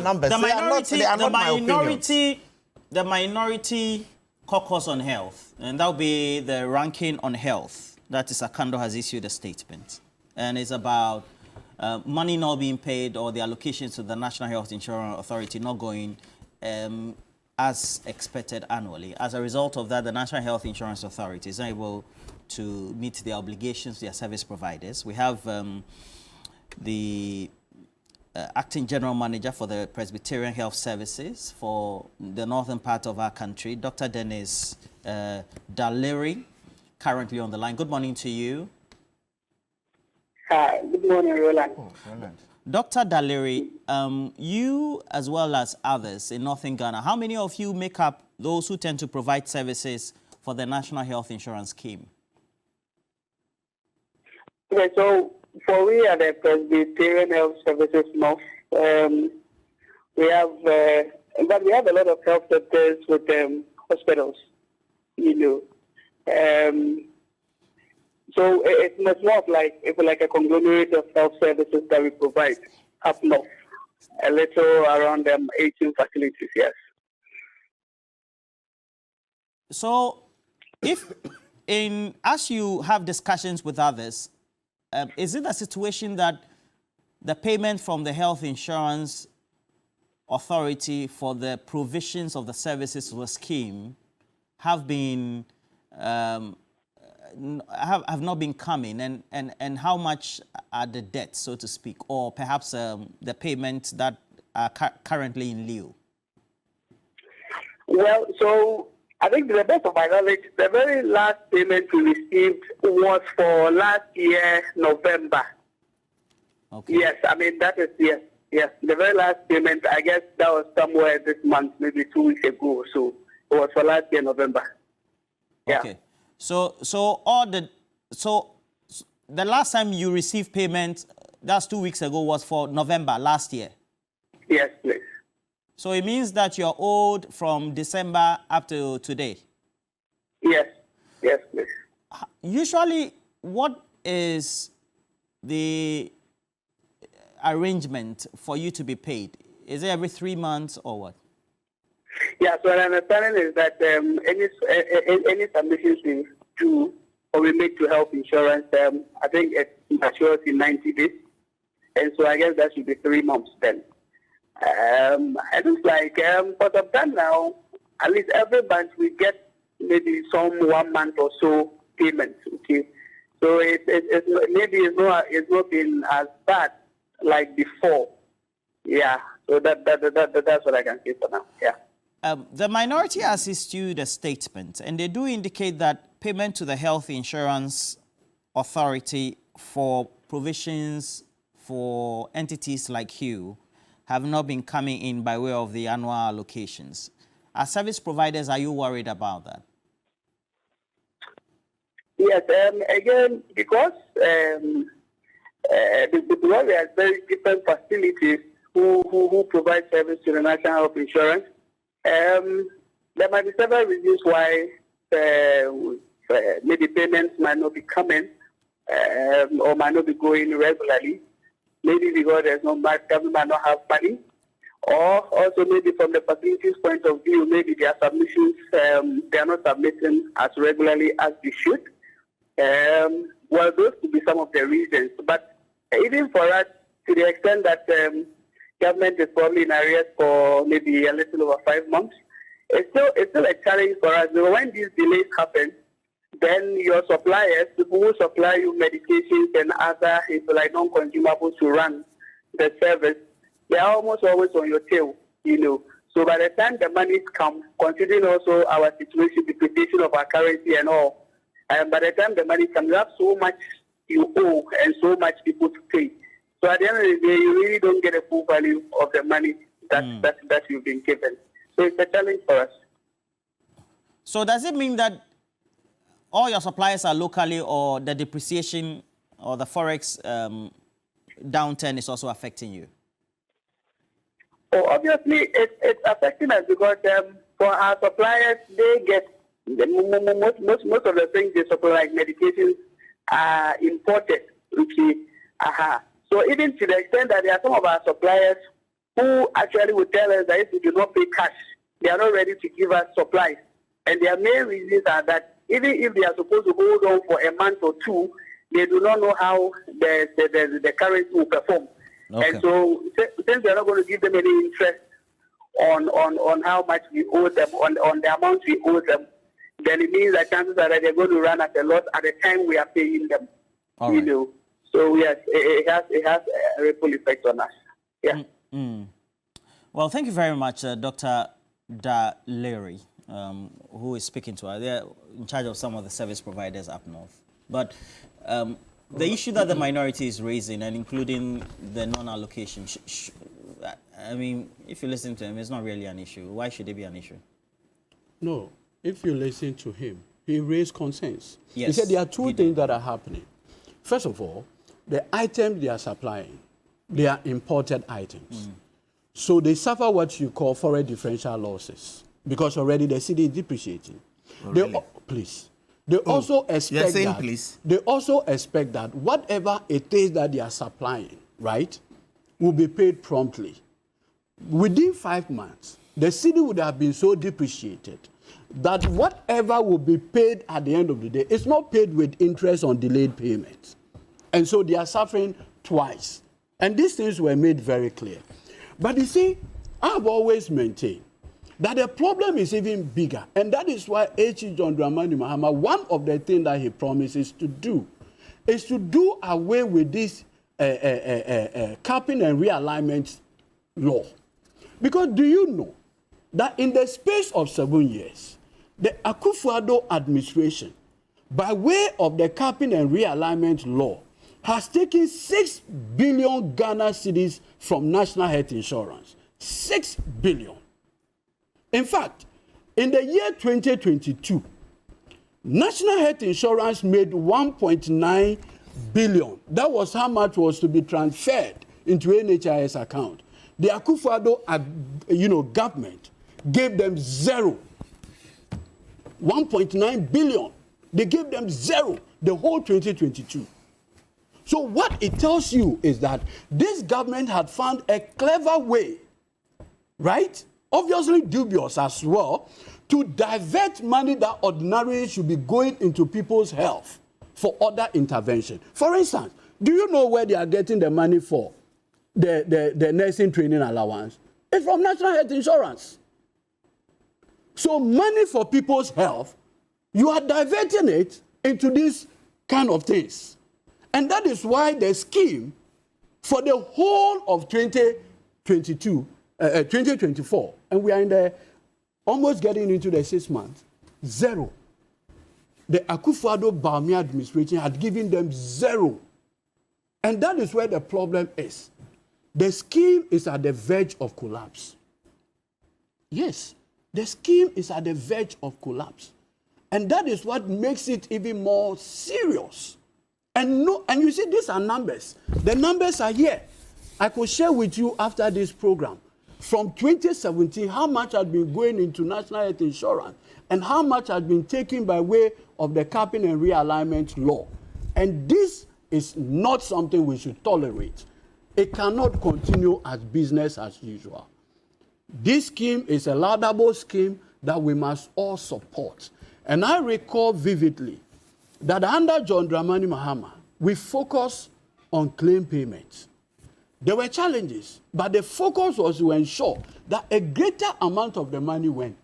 numbers. The minority caucus on health, and that will be the ranking on health. That is, Akando has issued a statement, and it's about money not being paid or the allocations to the National Health Insurance Authority not going as expected annually. As a result of that, the National Health Insurance Authority is not able to meet their obligations to their service providers. We have the Acting General Manager for the Presbyterian Health Services for the northern part of our country, Dr. Dennis Daleri, currently on the line. Good morning to you. Hi, good morning, Roland. Dr. Daleri, you as well as others in northern Ghana, how many of you make up those who tend to provide services for the National Health Insurance Scheme? Okay, so for we at the Presbyterian Health Services North, we have a lot of health sectors with hospitals, you know. So it's much more of like a conglomerate of health services that we provide up north, a little around 18 facilities, yes. So, as you have discussions with others, is it a situation that the payment from the Health Insurance Authority for the provisions of the services of the scheme have been have not been coming, and how much are the debts, so to speak, or perhaps the payments that are currently in lieu? Well, so I think to the best of my knowledge, the very last payment we received was for last year, November. Okay. Yes, I mean, that is, yes. The very last payment, I guess that was somewhere this month, maybe 2 weeks ago. So it was for last year, November. Yeah. Okay. So the last time you received payment, that's 2 weeks ago, was for November last year? Yes, please. So it means that you're owed from December up to today? Yes, please. Usually, what is the arrangement for you to be paid? Is it every 3 months or what? Yeah, so my understanding is that any submissions we do or we make to health insurance, I think it matures in 90 days. And so I guess that should be 3 months then. It looks like for some time now, at least every month we get maybe some 1 month or so payments. Okay, so it's not been as bad like before. Yeah, so that's what I can say for now. Yeah. The minority has issued a statement, and they do indicate that payment to the Health Insurance Authority for provisions for entities like you have not been coming in by way of the annual allocations. As service providers, are you worried about that? Yes, again, because we have very different facilities who provide service to the National Health Insurance. There might be several reasons why maybe payments might not be coming or might not be going regularly. Maybe because there's no much, government might not have money, or also maybe from the facilities point of view, maybe their submissions they are not submitting as regularly as they should. Well, those could be some of the reasons. But even for us, to the extent that government is probably in arrears for maybe a little over 5 months, it's still a challenge for us. So when these delays happen, then your suppliers, people who supply you medications and other non-consumables to run the service, they are almost always on your tail, you know. So by the time the monies come, considering also our situation, depreciation of our currency and all, and by the time the money comes, you have so much you owe and so much people to pay. So at the end of the day, you really don't get a full value of the money that you've been given. So it's a challenge for us. So does it mean that all your suppliers are locally, or the depreciation or the forex downturn is also affecting you? Oh, obviously, it's affecting us because for our suppliers, they get most of the things they supply, like medications, are imported. Okay, So even to the extent that there are some of our suppliers who actually will tell us that if we do not pay cash, they are not ready to give us supplies. And their main reasons are that even if they are supposed to hold on for a month or two, they do not know how the currency will perform. Okay. And so since they are not going to give them any interest on how much we owe them, on the amount we owe them, then it means that chances are that they're going to run at a loss at the time we are paying them. All right. So yes, it has a ripple effect on us. Yeah. Well, thank you very much, Dr. Daleri, who is speaking to us. They're in charge of some of the service providers up north. But the issue that the minority is raising, and including the non-allocation, I mean, if you listen to him, it's not really an issue. Why should it be an issue? No. If you listen to him, he raised concerns. Yes, he said there are two things that are happening. First of all, the items they are supplying, they are imported items. So they suffer what you call foreign differential losses because already the city is depreciating. Oh, really? Please. They also expect that. Please. They also expect that whatever it is that they are supplying, right, will be paid promptly. Within 5 months, the city would have been so depreciated that whatever will be paid at the end of the day is not paid with interest on delayed payments. And so they are suffering twice. And these things were made very clear. But you see, I've always maintained that the problem is even bigger. And that is why H.E. John Dramani Mahama, one of the things that he promises to do is to do away with this capping and realignment law. Because do you know that in the space of 7 years, the Akufo-Addo administration, by way of the capping and realignment law, has taken 6 billion Ghana cedis from national health insurance. 6 billion. In fact, in the year 2022, national health insurance made 1.9 billion. That was how much was to be transferred into NHIS account. The Akufo-Addo, government gave them zero. 1.9 billion. They gave them zero the whole 2022. So what it tells you is that this government had found a clever way, right? Obviously dubious as well, to divert money that ordinarily should be going into people's health for other intervention. For instance, do you know where they are getting the money for the nursing training allowance? It's from National Health Insurance. So money for people's health, you are diverting it into these kind of things. And that is why the scheme for the whole of 2024, and we are in the almost getting into the 6 months, zero. The Akufo-Addo Bawumia administration had given them zero. And that is where the problem is. The scheme is at the verge of collapse. Yes, the scheme is at the verge of collapse. And that is what makes it even more serious. And you see, these are numbers. The numbers are here. I could share with you after this program. From 2017, how much had been going into national health insurance and how much had been taken by way of the capping and realignment law. And this is not something we should tolerate. It cannot continue as business as usual. This scheme is a laudable scheme that we must all support. And I recall vividly that under John Dramani Mahama, we focused on claim payments. There were challenges, but the focus was to ensure that a greater amount of the money went.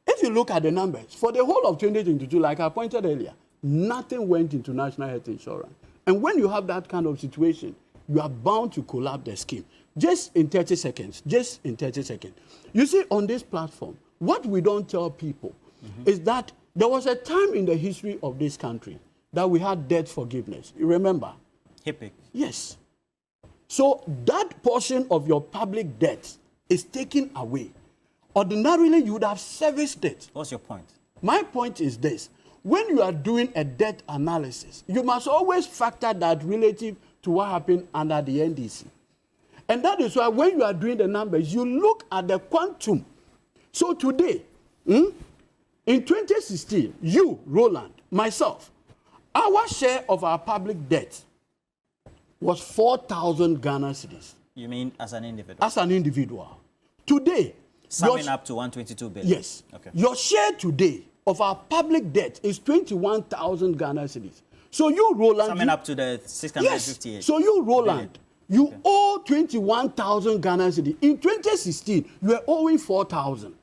If you look at the numbers, for the whole of 2022, like I pointed earlier, nothing went into national health insurance. And when you have that kind of situation, you are bound to collapse the scheme. Just in 30 seconds. You see, on this platform, what we don't tell people is that there was a time in the history of this country that we had debt forgiveness. You remember? HIPIC. Yes. So that portion of your public debt is taken away. Ordinarily, you would have serviced it. What's your point? My point is this. When you are doing a debt analysis, you must always factor that relative to what happened under the NDC. And that is why when you are doing the numbers, you look at the quantum. So today, in 2016, you, Roland, myself, our share of our public debt was 4,000 Ghana cedis. You mean as an individual? As an individual. Today, Summing up to 122 billion. yes. Okay. Your share today of our public debt is 21,000 Ghana cedis. So you, Roland... Summing up to the 658. Yes. So you, Roland, you owe 21,000 Ghana cedis. In 2016, you were owing 4,000.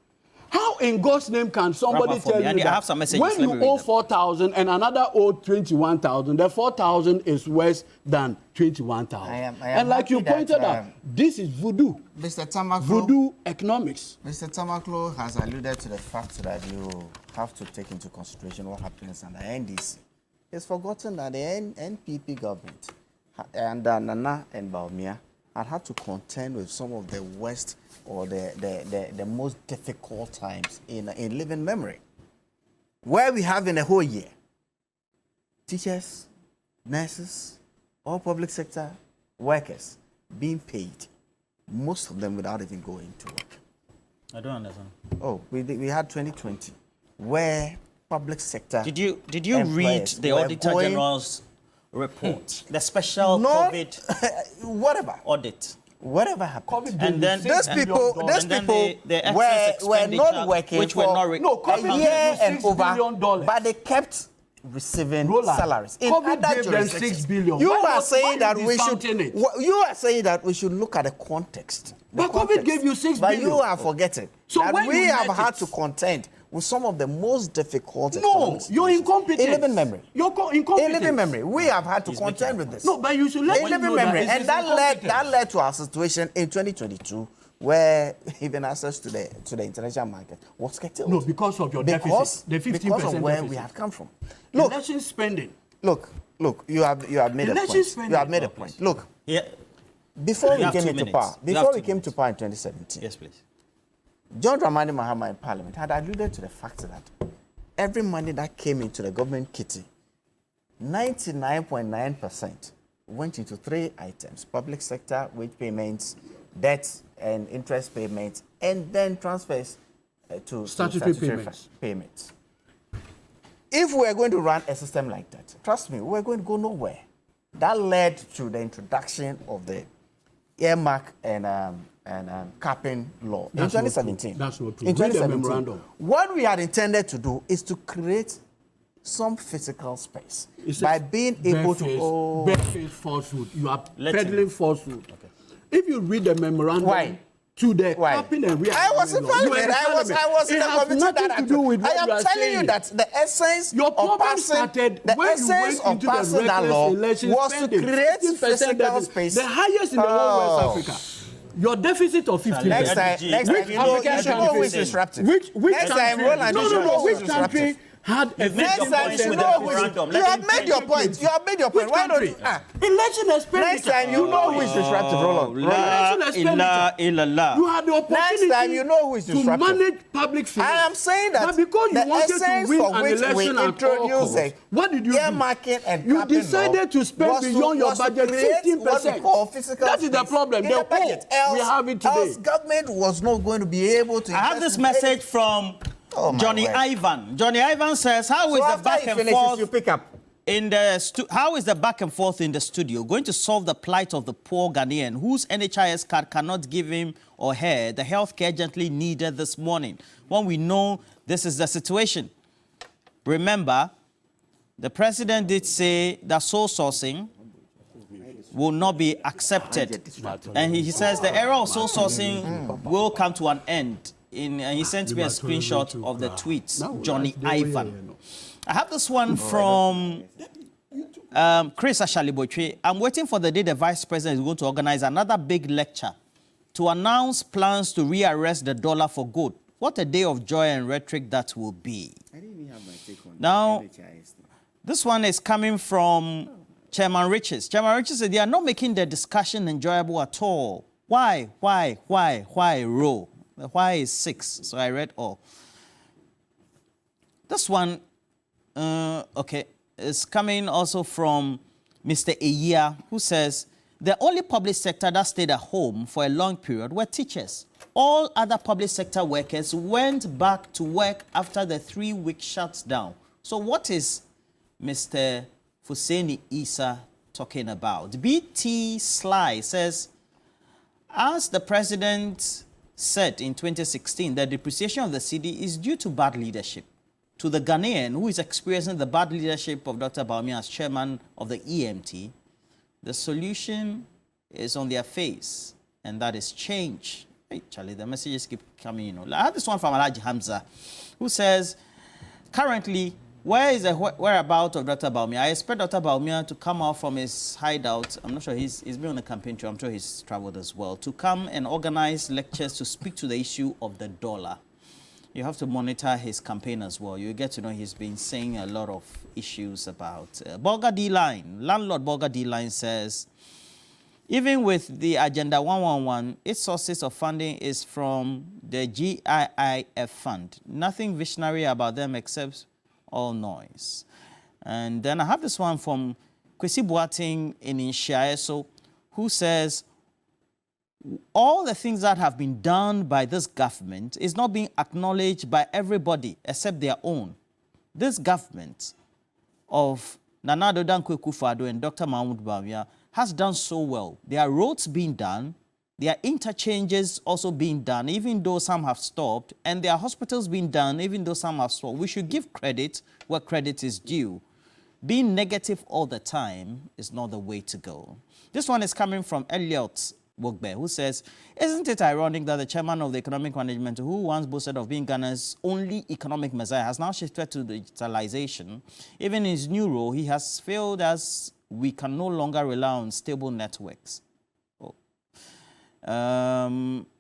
How in God's name can somebody Rapper for tell me. you And I that have some messages. when Let me you read owe them. 4,000 and another owed 21,000, the 4,000 is worse than 21,000? I am And like you happy that, pointed out, this is voodoo. Mr. Tamaklo, Voodoo economics. Mr. Tamaklo has alluded to the fact that you have to take into consideration what happens under NDC. He's forgotten that the NPP government and Nana and Baumia had to contend with some of the worst or the most difficult times in living memory. Where we have in a whole year, teachers, nurses, all public sector workers being paid, most of them without even going to work. I don't understand. Oh, we had 2020, where public sector. Did you read employers the were Auditor going- General's report? The special Not- COVID whatever, audit. whatever happened. COVID And then Those and- people, those and then people the excess were not expenditure, working which for were not No, a COVID gave year you and $6 over, billion. but they kept receiving Roland, salaries. In COVID other gave them jurisdictions. $6 billion. You Why are not- why saying that you we should. discounting it? You are saying that we should look at the context. The But COVID gave you $6 But billion. you are forgetting So that when we you have net had it- to contend with some of the most difficult. No, economic you're situations. incompetent. In living memory. You're incompetent. In living memory, we have had to contend with this. No, but you should let In me living know memory, that and that led to our situation in 2022, where even access to the international market was curtailed. No, because of your because, deficit, the 15% because of where deficit. we have come from. Look, Election spending. look, you have made a Election point. spending. You have made a point. Look, Yeah. before You we have came 2 into minutes. power, You before have we 2 came minutes. to power in 2017, Yes, please. John Dramani Mahama in Parliament had alluded to the fact that every money that came into the government kitty, 99.9% went into 3 items: public sector, wage payments, debt and interest payments, and then transfers to Statutory payments. If we're going to run a system like that, trust me, we're going to go nowhere. That led to the introduction of the earmark and capping law That's in not true. 2017. That's not true. In Read the 2017, memorandum. what we had intended to do is to create some physical space It's by a being able to. barefaced falsehood. You are Let peddling him. falsehood. If you read the memorandum Why? to the Why? capping and I was in realignment law, you were Parliament. I was in It the has committee nothing that to do with I what am you are telling you saying. that the essence Your of problem passing started the when you essence went of into the passing that reckless law election was spending. to create 15% physical deficit, space. the highest in the whole West Africa. Your deficit of 15%. Next time, Which next time you know, African you should know country- who is disruptive. Which next country? time, Roland, no, you should no, know no. who is Which country disruptive. had a You've made Next your 15% time, points you with know the who is. memorandum. You Let have him made your finish. point. You have made your Which point. Why not? country? Election expenditure. Next time, you know who is disruptive, Roland. La Election ilaha expenditure. illallah. You had the opportunity Next time, you know who is to disruptive. manage public finance. I am saying that But because you the wanted to essence win for an which we election at all introduced costs, what did you do? earmarking and You capping decided law to spend was beyond your was to budget create 15%. what we call physical That is the space problem. in The the budget. hole we have it today. Else government was not going to be able to. I have invest this in message from Oh, my Johnny word. Ivan. Johnny Ivan says, "How is So the after back he and finishes, forth you pick up. in the how is the back and forth in the studio going to solve the plight of the poor Ghanaian whose NHIS card cannot give him or her the health care urgently needed this morning? When we know this is the situation. Remember, the president did say that sole sourcing will not be accepted. And he says the era of sole sourcing will come to an end. And he sent me a screenshot of the tweets, Johnny Ivan. I have this one from Chris Ashalibotwe. I'm waiting for the day the vice president is going to organize another big lecture to announce plans to rearrest the dollar for good. What a day of joy and rhetoric that will be. I didn't even have my take on Now, NHIS. this one is coming from Chairman Riches. Chairman Riches said they are not making the discussion enjoyable at all. Why, Ro? The why is 6, so I read all. This one, okay, is coming also from Mr. Eya, who says, the only public sector that stayed at home for a long period were teachers. All other public sector workers went back to work after the 3-week shutdown. So what is Mr. Fuseni Isa talking about? BT Sly says, As the president said in 2016, the depreciation of the cedi is due to bad leadership. To the Ghanaian who is experiencing the bad leadership of Dr. Bawumia as chairman of the EMT, the solution is on their face, and that is change. Hey, Charlie, the messages keep coming, you know. I have this one from Alhaji Hamza, who says, currently, where is the whereabouts of Dr. Bawumia? I expect Dr. Bawumia to come out from his hideout. I'm not sure he's been on the campaign tour. I'm sure he's traveled as well. To come and organize lectures to speak to the issue of the dollar. You have to monitor his campaign as well. You get to know he's been saying a lot of issues about Bolga D-Line. Landlord Bolga D-Line says, even with the Agenda 111, its sources of funding is from the GIIF fund. Nothing visionary about them except all noise. And then I have this one from Kwesi Boateng in NHIS, who says, all the things that have been done by this government is not being acknowledged by everybody except their own. This government of Nana Addo Dankwa Akufo-Addo and Dr. Mahmoud Bawumia has done so well. There are roads being done, there are interchanges also being done, even though some have stopped, and there are hospitals being done, even though some have stopped. We should give credit where credit is due. Being negative all the time is not the way to go. This one is coming from Elliot Wogbe, who says, isn't it ironic that the chairman of the economic management, who once boasted of being Ghana's only economic messiah, has now shifted to digitalization? Even in his new role, he has failed as we can no longer rely on stable networks. Oh.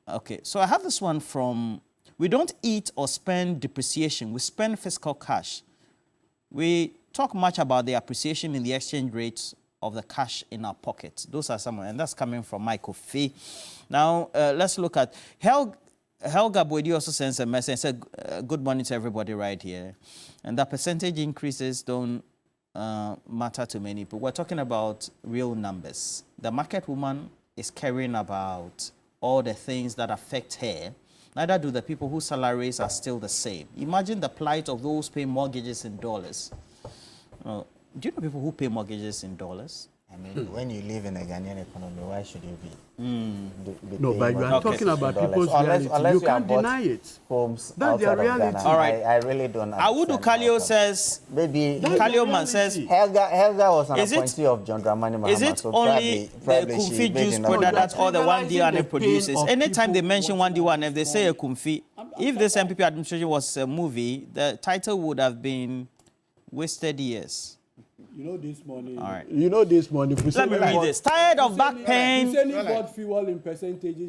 Okay, so I have this one from, we don't eat or spend depreciation, we spend fiscal cash. We talk much about the appreciation in the exchange rates of the cash in our pockets. Those are some, and that's coming from Michael Fee. Now, let's look at Helga Boedi also sends a message and said, good morning to everybody right here. And the percentage increases don't matter to many people. We're talking about real numbers. The market woman is caring about all the things that affect her. Neither do the people whose salaries are still the same. Imagine the plight of those paying mortgages in dollars. Do you know people who pay mortgages in dollars? I mean, when you live in a Ghanaian economy, why should you be No, but you are talking about people's reality. Unless You can't deny it. Homes That's their reality. All right. I really don't Awudu Kalio says, maybe Kalio man says, Helga was an appointee of John Dramani Mahama. is it only the Kumfi juice product that all the 1D1F produces? Anytime they mention 1D1F, they say a Kumfi. If this MPP administration was a movie, the title would have been Wasted Years. You know this morning. All right. You know this morning. Let me read this. Tired of back pain. Bought fuel in percentages.